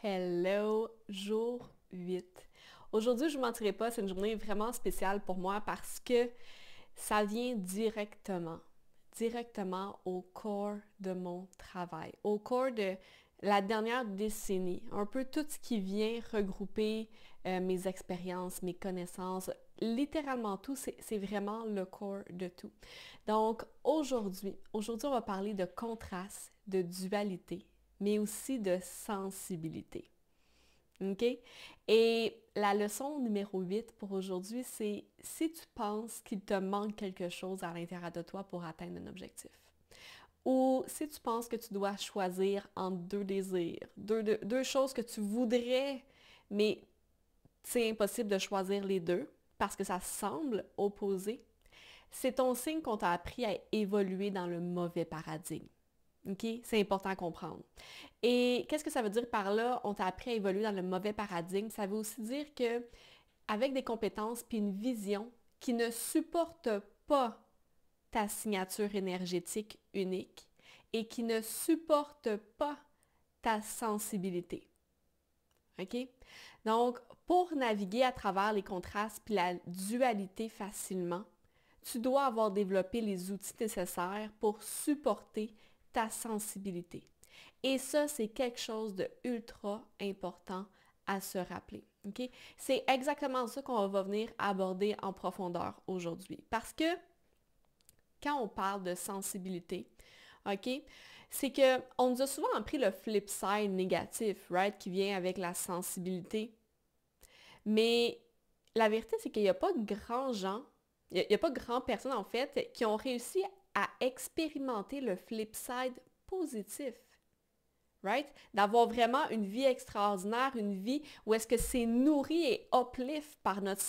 Hello, jour 8. Aujourd'hui, je ne vous mentirai pas, c'est une journée vraiment spéciale pour moi parce que ça vient directement au corps de mon travail, au corps de la dernière décennie, un peu tout ce qui vient regrouper mes expériences, mes connaissances, littéralement tout, c'est vraiment le corps de tout. Donc aujourd'hui, on va parler de contraste, de dualité, mais aussi de sensibilité. OK? Et la leçon numéro 8 pour aujourd'hui, c'est si tu penses qu'il te manque quelque chose à l'intérieur de toi pour atteindre un objectif. Ou si tu penses que tu dois choisir entre deux désirs, deux choses que tu voudrais, mais c'est impossible de choisir les deux parce que ça semble opposé, c'est ton signe qu'on t'a appris à évoluer dans le mauvais paradigme. OK? C'est important à comprendre. Et qu'est-ce que ça veut dire par là? On t'a appris à évoluer dans le mauvais paradigme. Ça veut aussi dire que avec des compétences puis une vision qui ne supporte pas ta signature énergétique unique et qui ne supporte pas ta sensibilité. OK? Donc, pour naviguer à travers les contrastes puis la dualité facilement, tu dois avoir développé les outils nécessaires pour supporter ta sensibilité. Et ça, c'est quelque chose de ultra important à se rappeler. Okay? C'est exactement ça qu'on va venir aborder en profondeur aujourd'hui. Parce que quand on parle de sensibilité, OK, c'est qu'on nous a souvent appris le flip side négatif, right, qui vient avec la sensibilité. Mais la vérité, c'est qu'il n'y a pas grand gens, il n'y a pas grand personnes en fait, qui ont réussi à expérimenter le flip side positif. Right? D'avoir vraiment une vie extraordinaire, une vie où est-ce que c'est nourri et uplift par notre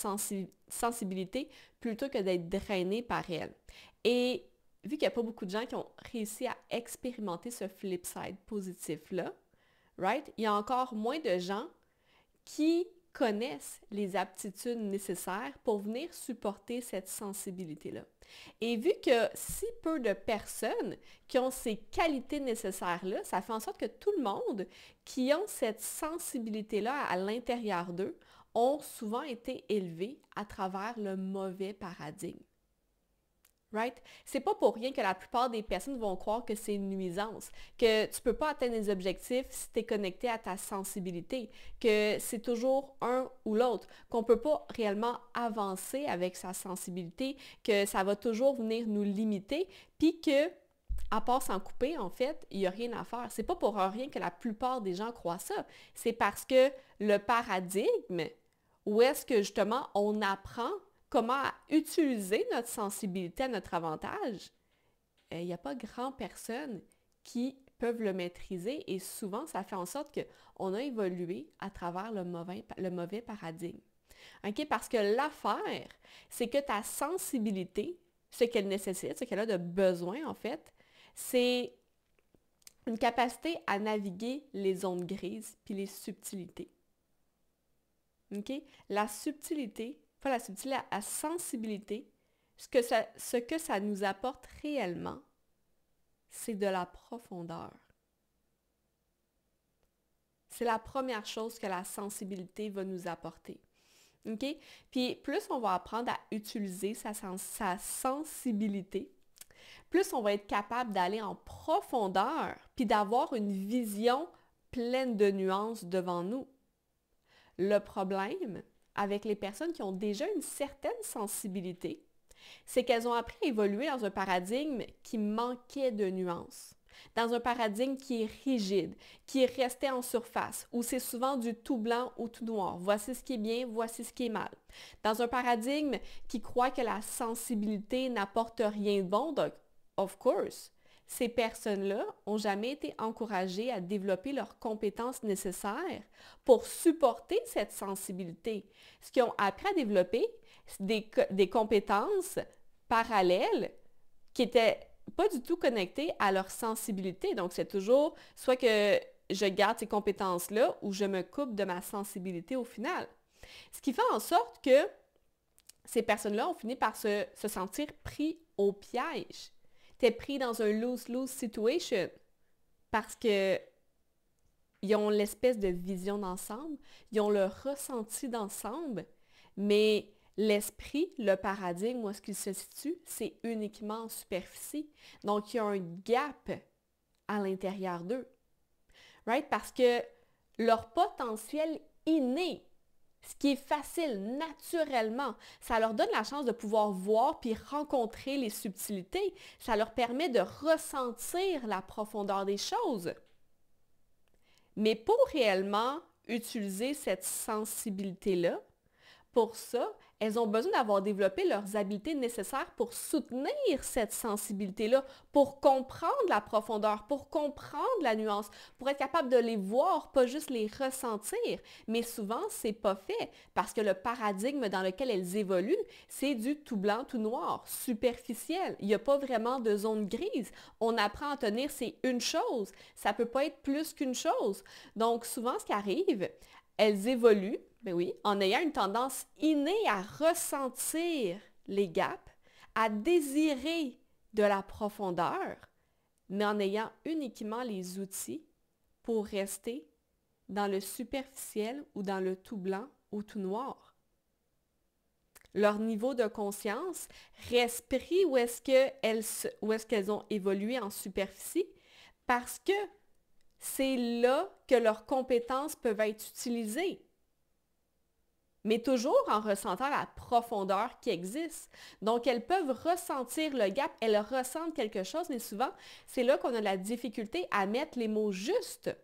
sensibilité plutôt que d'être drainé par elle. Et vu qu'il n'y a pas beaucoup de gens qui ont réussi à expérimenter ce flip side positif-là, right? Il y a encore moins de gens qui connaissent les aptitudes nécessaires pour venir supporter cette sensibilité-là. Et vu que si peu de personnes qui ont ces qualités nécessaires-là, ça fait en sorte que tout le monde qui ont cette sensibilité-là à l'intérieur d'eux ont souvent été élevés à travers le mauvais paradigme. Right? C'est pas pour rien que la plupart des personnes vont croire que c'est une nuisance, que tu peux pas atteindre des objectifs si tu es connecté à ta sensibilité, que c'est toujours un ou l'autre, qu'on peut pas réellement avancer avec sa sensibilité, que ça va toujours venir nous limiter, puis que à part s'en couper, en fait, il n'y a rien à faire. C'est pas pour rien que la plupart des gens croient ça. C'est parce que le paradigme, où est-ce que justement on apprend comment utiliser notre sensibilité à notre avantage, il n'y a pas grand personne qui peuvent le maîtriser et souvent, ça fait en sorte qu'on a évolué à travers le mauvais paradigme. Okay? Parce que l'affaire, c'est que ta sensibilité, ce qu'elle nécessite, ce qu'elle a de besoin en fait, c'est une capacité à naviguer les zones grises puis les subtilités. Okay? La subtilité, pas la subtilité, la sensibilité, ce que ça nous apporte réellement, c'est de la profondeur. C'est la première chose que la sensibilité va nous apporter. Okay? Puis plus on va apprendre à utiliser sa sensibilité, plus on va être capable d'aller en profondeur, puis d'avoir une vision pleine de nuances devant nous. Le problème avec les personnes qui ont déjà une certaine sensibilité, c'est qu'elles ont appris à évoluer dans un paradigme qui manquait de nuances, dans un paradigme qui est rigide, qui est resté en surface, où c'est souvent du tout blanc ou tout noir. Voici ce qui est bien, voici ce qui est mal. Dans un paradigme qui croit que la sensibilité n'apporte rien de bon, donc, of course, ces personnes-là n'ont jamais été encouragées à développer leurs compétences nécessaires pour supporter cette sensibilité. Ce qu'ils ont appris à développer, c'est des compétences parallèles qui n'étaient pas du tout connectées à leur sensibilité. Donc, c'est toujours soit que je garde ces compétences-là ou je me coupe de ma sensibilité au final. Ce qui fait en sorte que ces personnes-là ont fini par se sentir pris au piège. Tu es pris dans un lose-lose situation parce que ils ont l'espèce de vision d'ensemble, ils ont le ressenti d'ensemble, mais l'esprit, le paradigme, où est-ce qu'il se situe, c'est uniquement en superficie. Donc, il y a un gap à l'intérieur d'eux. Right? Parce que leur potentiel inné, ce qui est facile naturellement, ça leur donne la chance de pouvoir voir puis rencontrer les subtilités. Ça leur permet de ressentir la profondeur des choses. Mais pour réellement utiliser cette sensibilité-là, pour ça, elles ont besoin d'avoir développé leurs habiletés nécessaires pour soutenir cette sensibilité-là, pour comprendre la profondeur, pour comprendre la nuance, pour être capable de les voir, pas juste les ressentir. Mais souvent, c'est pas fait parce que le paradigme dans lequel elles évoluent, c'est du tout blanc, tout noir, superficiel. Il n'y a pas vraiment de zone grise. On apprend à tenir, c'est une chose. Ça peut pas être plus qu'une chose. Donc, souvent, ce qui arrive, elles évoluent, ben oui, en ayant une tendance innée à ressentir les gaps, à désirer de la profondeur, mais en ayant uniquement les outils pour rester dans le superficiel ou dans le tout blanc ou tout noir. Leur niveau de conscience reste pris où est-ce qu'elles ont évolué en superficie parce que c'est là que leurs compétences peuvent être utilisées. Mais toujours en ressentant la profondeur qui existe. Donc, elles peuvent ressentir le gap, elles ressentent quelque chose, mais souvent, c'est là qu'on a la difficulté à mettre les mots justes.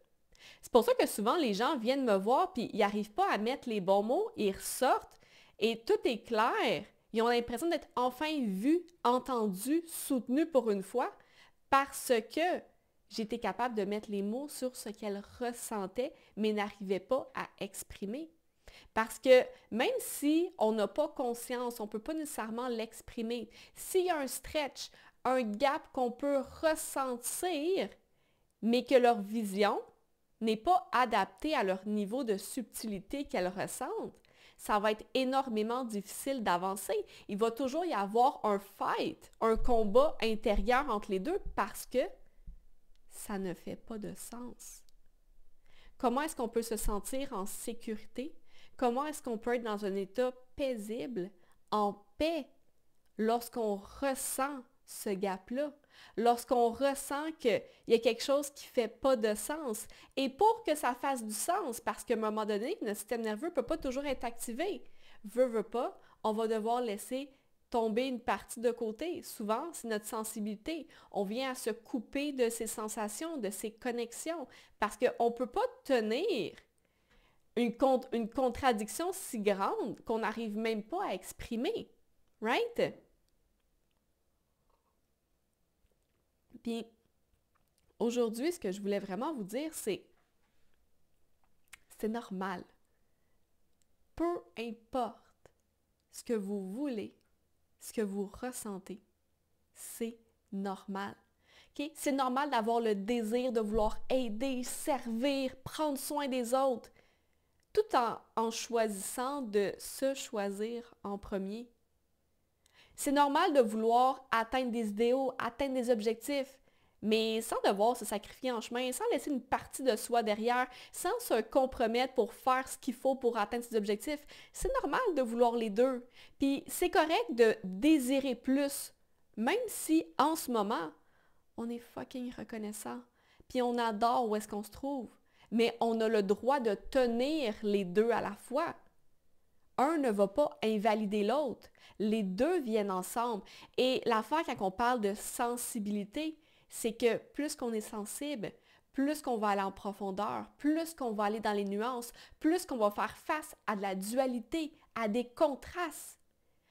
C'est pour ça que souvent, les gens viennent me voir, puis ils n'arrivent pas à mettre les bons mots, ils ressortent, et tout est clair. Ils ont l'impression d'être enfin vus, entendus, soutenus pour une fois, parce que j'étais capable de mettre les mots sur ce qu'elles ressentaient, mais n'arrivaient pas à exprimer. Parce que même si on n'a pas conscience, on ne peut pas nécessairement l'exprimer, s'il y a un stretch, un gap qu'on peut ressentir, mais que leur vision n'est pas adaptée à leur niveau de subtilité qu'elles ressentent, ça va être énormément difficile d'avancer. Il va toujours y avoir un fight, un combat intérieur entre les deux parce que ça ne fait pas de sens. Comment est-ce qu'on peut se sentir en sécurité? Comment est-ce qu'on peut être dans un état paisible, en paix, lorsqu'on ressent ce gap-là, lorsqu'on ressent qu'il y a quelque chose qui ne fait pas de sens? Et pour que ça fasse du sens, parce qu'à un moment donné, notre système nerveux ne peut pas toujours être activé. Veut pas, on va devoir laisser tomber une partie de côté. Souvent, c'est notre sensibilité. On vient à se couper de ces sensations, de ces connexions, parce qu'on ne peut pas tenir une contradiction si grande qu'on n'arrive même pas à exprimer. Right? Puis, aujourd'hui, ce que je voulais vraiment vous dire, c'est normal. Peu importe ce que vous voulez, ce que vous ressentez, c'est normal. Okay? C'est normal d'avoir le désir de vouloir aider, servir, prendre soin des autres, tout en choisissant de se choisir en premier. C'est normal de vouloir atteindre des idéaux, atteindre des objectifs, mais sans devoir se sacrifier en chemin, sans laisser une partie de soi derrière, sans se compromettre pour faire ce qu'il faut pour atteindre ses objectifs. C'est normal de vouloir les deux. Puis c'est correct de désirer plus, même si en ce moment, on est fucking reconnaissant. Puis on adore où est-ce qu'on se trouve. Mais on a le droit de tenir les deux à la fois. Un ne va pas invalider l'autre. Les deux viennent ensemble. Et l'affaire quand on parle de sensibilité, c'est que plus qu'on est sensible, plus qu'on va aller en profondeur, plus qu'on va aller dans les nuances, plus qu'on va faire face à de la dualité, à des contrastes.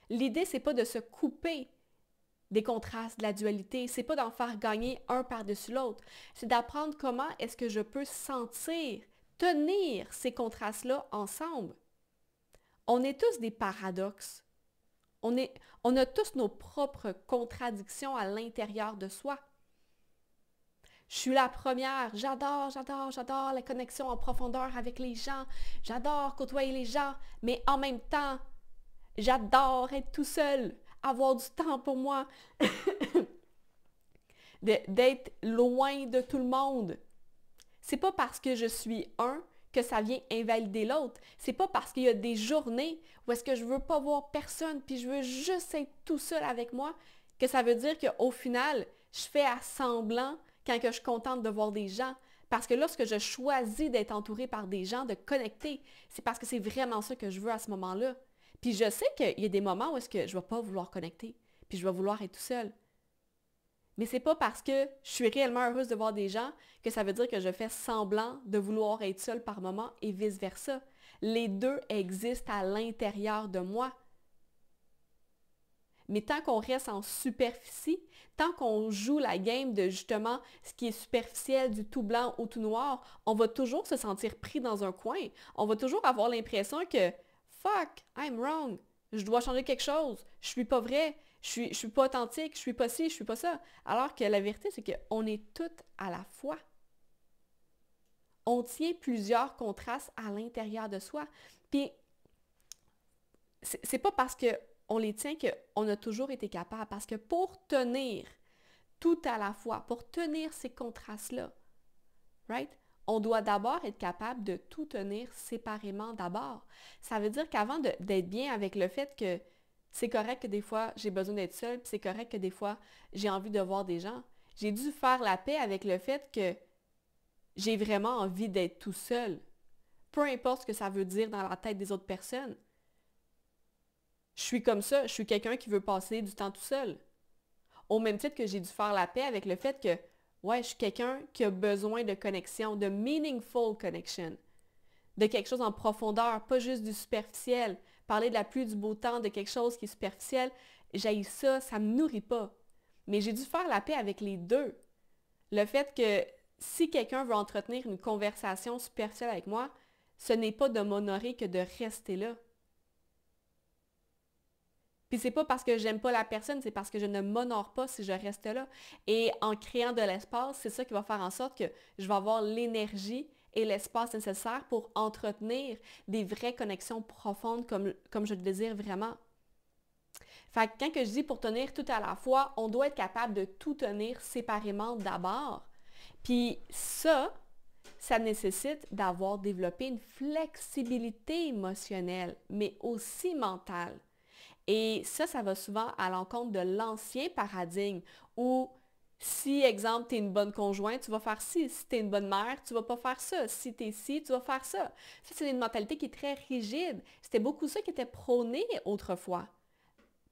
L'idée, c'est pas de se couper des contrastes, de la dualité, c'est pas d'en faire gagner un par-dessus l'autre, c'est d'apprendre comment est-ce que je peux sentir, tenir ces contrastes-là ensemble. On est tous des paradoxes. On a tous nos propres contradictions à l'intérieur de soi. Je suis la première, j'adore la connexion en profondeur avec les gens, j'adore côtoyer les gens, mais en même temps, j'adore être tout seul, avoir du temps pour moi, d'être loin de tout le monde. C'est pas parce que je suis un que ça vient invalider l'autre. C'est pas parce qu'il y a des journées où est-ce que je veux pas voir personne puis je veux juste être tout seul avec moi que ça veut dire qu'au final, je fais à semblant quand que je suis contente de voir des gens. Parce que lorsque je choisis d'être entourée par des gens, de connecter, c'est parce que c'est vraiment ça que je veux à ce moment-là. Puis je sais qu'il y a des moments où est-ce que je ne vais pas vouloir connecter, puis je vais vouloir être tout seul. Mais c'est pas parce que je suis réellement heureuse de voir des gens que ça veut dire que je fais semblant de vouloir être seule par moment et vice-versa. Les deux existent à l'intérieur de moi. Mais tant qu'on reste en superficie, tant qu'on joue la game de justement ce qui est superficiel, du tout blanc au tout noir, on va toujours se sentir pris dans un coin. On va toujours avoir l'impression que fuck, I'm wrong. Je dois changer quelque chose. Je suis pas vrai. Je suis pas authentique. Je suis pas ci, je suis pas ça. Alors que la vérité, c'est qu'on est toutes à la fois. On tient plusieurs contrastes à l'intérieur de soi. Puis, c'est pas parce qu'on les tient qu'on a toujours été capable. Parce que pour tenir tout à la fois, pour tenir ces contrastes-là, right? On doit d'abord être capable de tout tenir séparément d'abord. Ça veut dire qu'avant d'être bien avec le fait que c'est correct que des fois j'ai besoin d'être seule, puis c'est correct que des fois j'ai envie de voir des gens, j'ai dû faire la paix avec le fait que j'ai vraiment envie d'être tout seul. Peu importe ce que ça veut dire dans la tête des autres personnes. Je suis comme ça, je suis quelqu'un qui veut passer du temps tout seul. Au même titre que j'ai dû faire la paix avec le fait que, ouais, je suis quelqu'un qui a besoin de connexion, de meaningful connection, de quelque chose en profondeur, pas juste du superficiel. Parler de la pluie, du beau temps, de quelque chose qui est superficiel, j'haïs ça, ça me nourrit pas. Mais j'ai dû faire la paix avec les deux. Le fait que si quelqu'un veut entretenir une conversation superficielle avec moi, ce n'est pas de m'honorer que de rester là. Puis c'est pas parce que j'aime pas la personne, c'est parce que je ne m'honore pas si je reste là. Et en créant de l'espace, c'est ça qui va faire en sorte que je vais avoir l'énergie et l'espace nécessaire pour entretenir des vraies connexions profondes comme je le désire vraiment. Fait que quand que je dis pour tenir tout à la fois, on doit être capable de tout tenir séparément d'abord. Puis ça nécessite d'avoir développé une flexibilité émotionnelle, mais aussi mentale. Et ça va souvent à l'encontre de l'ancien paradigme où si, exemple, tu es une bonne conjointe, tu vas faire ci. Si tu es une bonne mère, tu vas pas faire ça. Si tu es ci, tu vas faire ça. Ça, c'est une mentalité qui est très rigide. C'était beaucoup ça qui était prôné autrefois.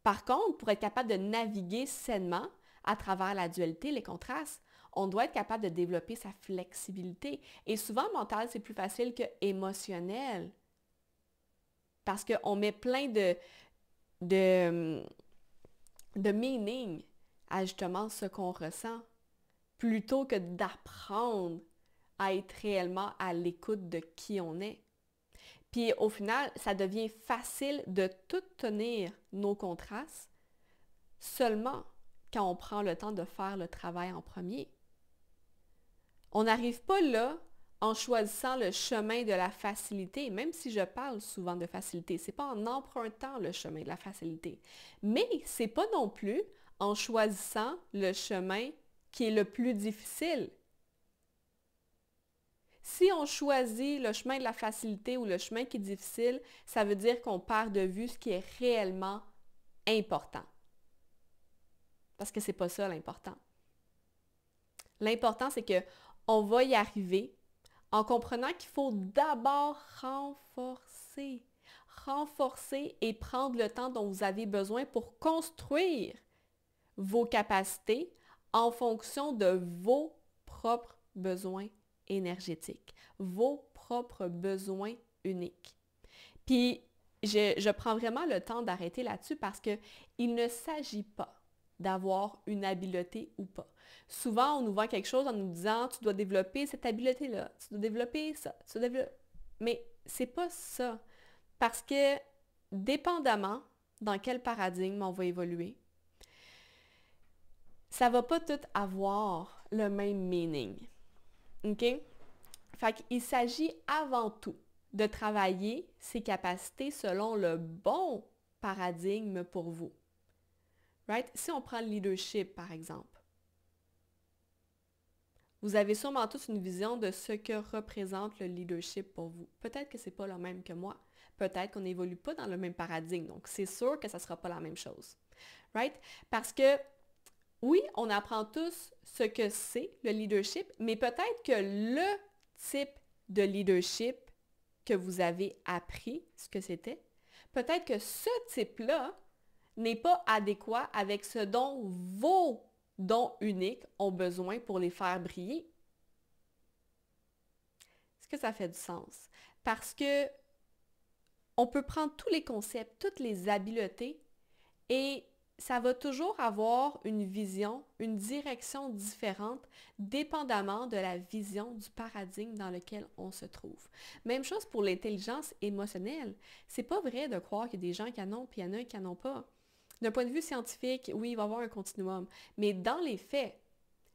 Par contre, pour être capable de naviguer sainement à travers la dualité, les contrastes, on doit être capable de développer sa flexibilité. Et souvent, mental, c'est plus facile que émotionnel. Parce qu'on met plein de meaning à justement ce qu'on ressent, plutôt que d'apprendre à être réellement à l'écoute de qui on est. Puis au final, ça devient facile de tout tenir nos contrastes seulement quand on prend le temps de faire le travail en premier. On n'arrive pas là en choisissant le chemin de la facilité, même si je parle souvent de facilité. Ce n'est pas en empruntant le chemin de la facilité. Mais ce n'est pas non plus en choisissant le chemin qui est le plus difficile. Si on choisit le chemin de la facilité ou le chemin qui est difficile, ça veut dire qu'on perd de vue ce qui est réellement important. Parce que ce n'est pas ça l'important. L'important, c'est qu'on va y arriver en comprenant qu'il faut d'abord renforcer et prendre le temps dont vous avez besoin pour construire vos capacités en fonction de vos propres besoins énergétiques, vos propres besoins uniques. Puis, je prends vraiment le temps d'arrêter là-dessus parce qu'il ne s'agit pas d'avoir une habileté ou pas. Souvent, on nous vend quelque chose en nous disant « tu dois développer cette habileté-là, tu dois développer ça, tu dois développer... » Mais c'est pas ça. Parce que, dépendamment dans quel paradigme on va évoluer, ça va pas tout avoir le même meaning. OK? Fait qu'il s'agit avant tout de travailler ses capacités selon le bon paradigme pour vous. Right? Si on prend le leadership, par exemple, Vous avez sûrement tous une vision de ce que représente le leadership pour vous. Peut-être que c'est pas le même que moi. Peut-être qu'on n'évolue pas dans le même paradigme. Donc, c'est sûr que ça ne sera pas la même chose. Right? Parce que, oui, on apprend tous ce que c'est le leadership, mais peut-être que le type de leadership que vous avez appris, ce que c'était, peut-être que ce type-là n'est pas adéquat avec ce dont vos dons uniques ont besoin pour les faire briller. Est-ce que ça fait du sens? Parce que on peut prendre tous les concepts, toutes les habiletés et ça va toujours avoir une vision, une direction différente, dépendamment de la vision du paradigme dans lequel on se trouve. Même chose pour l'intelligence émotionnelle. C'est pas vrai de croire qu'il y a des gens qui en ont puis il y en a qui n'en ont pas. D'un point de vue scientifique, oui, il va y avoir un continuum. Mais dans les faits,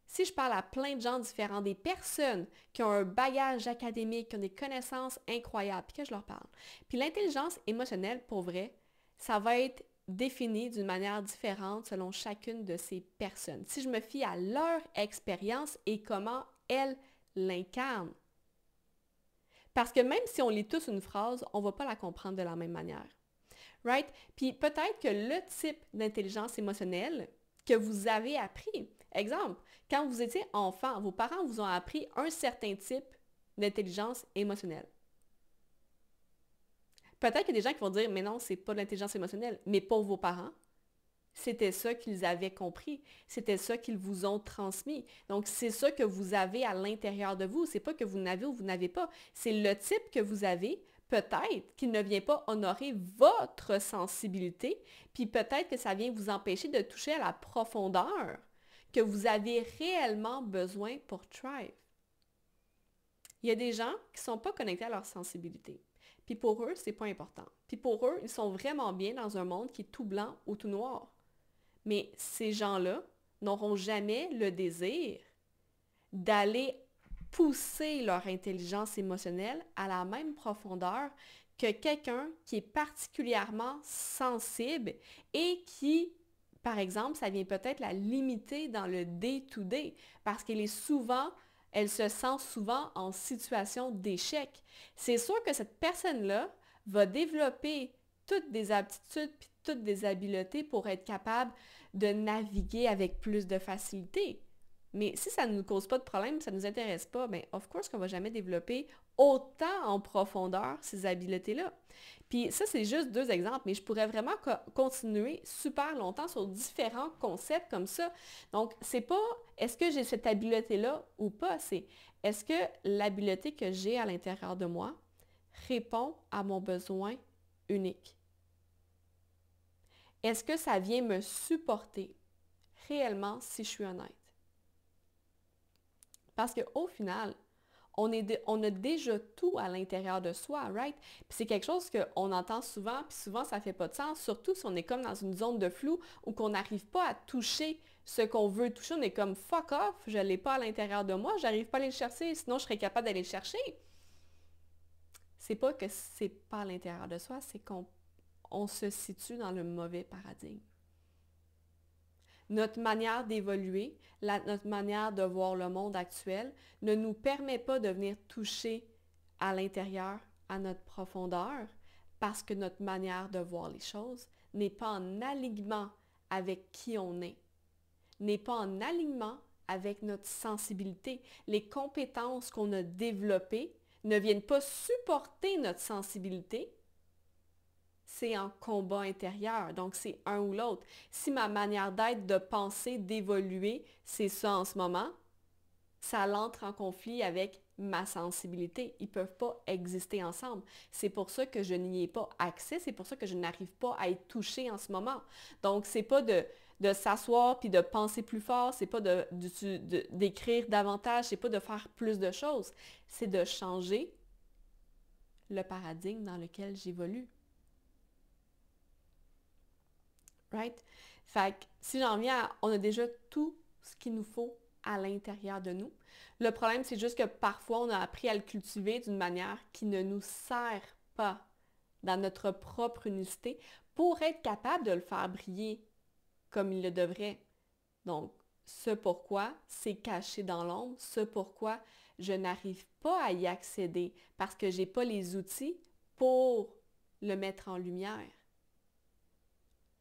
si je parle à plein de gens différents, des personnes qui ont un bagage académique, qui ont des connaissances incroyables, puis que je leur parle. Puis l'intelligence émotionnelle, pour vrai, ça va être définie d'une manière différente selon chacune de ces personnes. Si je me fie à leur expérience et comment elles l'incarnent. Parce que même si on lit tous une phrase, on ne va pas la comprendre de la même manière. Right? Puis peut-être que le type d'intelligence émotionnelle que vous avez appris, exemple, quand vous étiez enfant, vos parents vous ont appris un certain type d'intelligence émotionnelle. Peut-être qu'il y a des gens qui vont dire, mais non, c'est pas de l'intelligence émotionnelle. Mais pour vos parents, c'était ça qu'ils avaient compris. C'était ça qu'ils vous ont transmis. Donc, c'est ça que vous avez à l'intérieur de vous. C'est pas que vous n'avez ou vous n'avez pas. C'est le type que vous avez. Peut-être qu'il ne vient pas honorer votre sensibilité, puis peut-être que ça vient vous empêcher de toucher à la profondeur que vous avez réellement besoin pour thrive. Il y a des gens qui ne sont pas connectés à leur sensibilité. Puis pour eux, c'est pas important. Puis pour eux, ils sont vraiment bien dans un monde qui est tout blanc ou tout noir. Mais ces gens-là n'auront jamais le désir d'aller pousser leur intelligence émotionnelle à la même profondeur que quelqu'un qui est particulièrement sensible et qui, par exemple, ça vient peut-être la limiter dans le day-to-day parce elle se sent souvent en situation d'échec. C'est sûr que cette personne-là va développer toutes des aptitudes puis toutes des habiletés pour être capable de naviguer avec plus de facilité. Mais si ça ne nous cause pas de problème, ça ne nous intéresse pas, bien, of course qu'on ne va jamais développer autant en profondeur ces habiletés-là. Puis ça, c'est juste 2 exemples, mais je pourrais vraiment continuer super longtemps sur différents concepts comme ça. Donc, c'est pas est-ce que j'ai cette habileté-là ou pas, c'est est-ce que l'habileté que j'ai à l'intérieur de moi répond à mon besoin unique? Est-ce que ça vient me supporter réellement si je suis honnête? Parce qu'au final, on a déjà tout à l'intérieur de soi, right? Puis c'est quelque chose qu'on entend souvent, puis souvent ça ne fait pas de sens, surtout si on est comme dans une zone de flou ou qu'on n'arrive pas à toucher ce qu'on veut toucher. On est comme fuck off, je ne l'ai pas à l'intérieur de moi, j'arrive pas à aller le chercher, sinon je serais capable d'aller le chercher. C'est pas que c'est pas à l'intérieur de soi, c'est qu'on se situe dans le mauvais paradigme. Notre manière d'évoluer, notre manière de voir le monde actuel ne nous permet pas de venir toucher à l'intérieur, à notre profondeur, parce que notre manière de voir les choses n'est pas en alignement avec qui on est, n'est pas en alignement avec notre sensibilité. Les compétences qu'on a développées ne viennent pas supporter notre sensibilité, c'est en combat intérieur. Donc, c'est un ou l'autre. Si ma manière d'être, de penser, d'évoluer, c'est ça en ce moment, ça entre en conflit avec ma sensibilité. Ils ne peuvent pas exister ensemble. C'est pour ça que je n'y ai pas accès. C'est pour ça que je n'arrive pas à être touchée en ce moment. Donc, c'est pas de s'asseoir puis de penser plus fort. C'est pas d'écrire davantage. C'est pas de faire plus de choses. C'est de changer le paradigme dans lequel j'évolue. Right? Fait que si j'en viens on a déjà tout ce qu'il nous faut à l'intérieur de nous. Le problème, c'est juste que parfois, on a appris à le cultiver d'une manière qui ne nous sert pas dans notre propre unicité pour être capable de le faire briller comme il le devrait. Donc, ce pourquoi c'est caché dans l'ombre, ce pourquoi je n'arrive pas à y accéder parce que je n'ai pas les outils pour le mettre en lumière.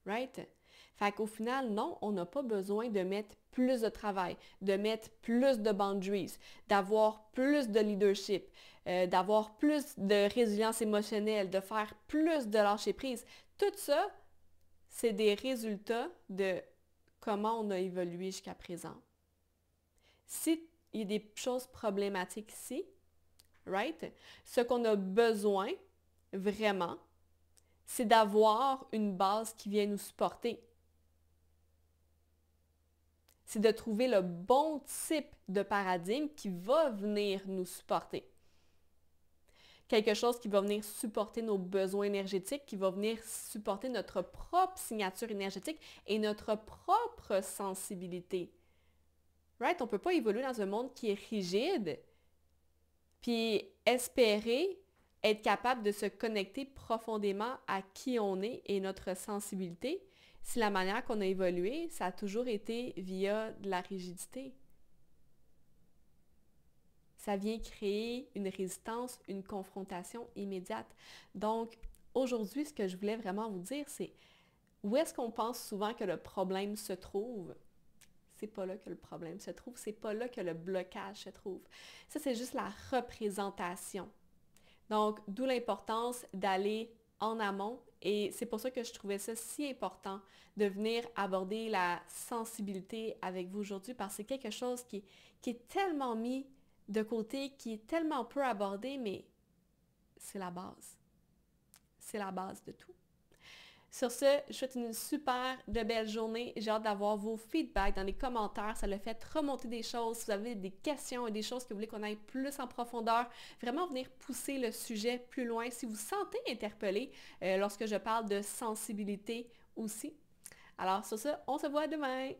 Right? Fait qu'au final, non, on n'a pas besoin de mettre plus de travail, de mettre plus de boundaries, d'avoir plus de leadership, d'avoir plus de résilience émotionnelle, de faire plus de lâcher prise. Tout ça, c'est des résultats de comment on a évolué jusqu'à présent. S'il y a des choses problématiques ici, right? Ce qu'on a besoin, vraiment, c'est d'avoir une base qui vient nous supporter. C'est de trouver le bon type de paradigme qui va venir nous supporter. Quelque chose qui va venir supporter nos besoins énergétiques, qui va venir supporter notre propre signature énergétique et notre propre sensibilité. Right? On ne peut pas évoluer dans un monde qui est rigide, puis espérer être capable de se connecter profondément à qui on est et notre sensibilité si la manière qu'on a évolué, ça a toujours été via de la rigidité. Ça vient créer une résistance, une confrontation immédiate. Donc, aujourd'hui, ce que je voulais vraiment vous dire, c'est où est-ce qu'on pense souvent que le problème se trouve? C'est pas là que le problème se trouve, c'est pas là que le blocage se trouve. Ça, c'est juste la représentation. Donc, d'où l'importance d'aller en amont et c'est pour ça que je trouvais ça si important de venir aborder la sensibilité avec vous aujourd'hui parce que c'est quelque chose qui est tellement mis de côté, qui est tellement peu abordé, mais c'est la base. C'est la base de tout. Sur ce, je vous souhaite une super de belle journée. J'ai hâte d'avoir vos feedbacks dans les commentaires. Ça le fait remonter des choses. Si vous avez des questions et des choses que vous voulez qu'on aille plus en profondeur, vraiment venir pousser le sujet plus loin. Si vous vous sentez interpellé lorsque je parle de sensibilité aussi. Alors sur ce, on se voit demain.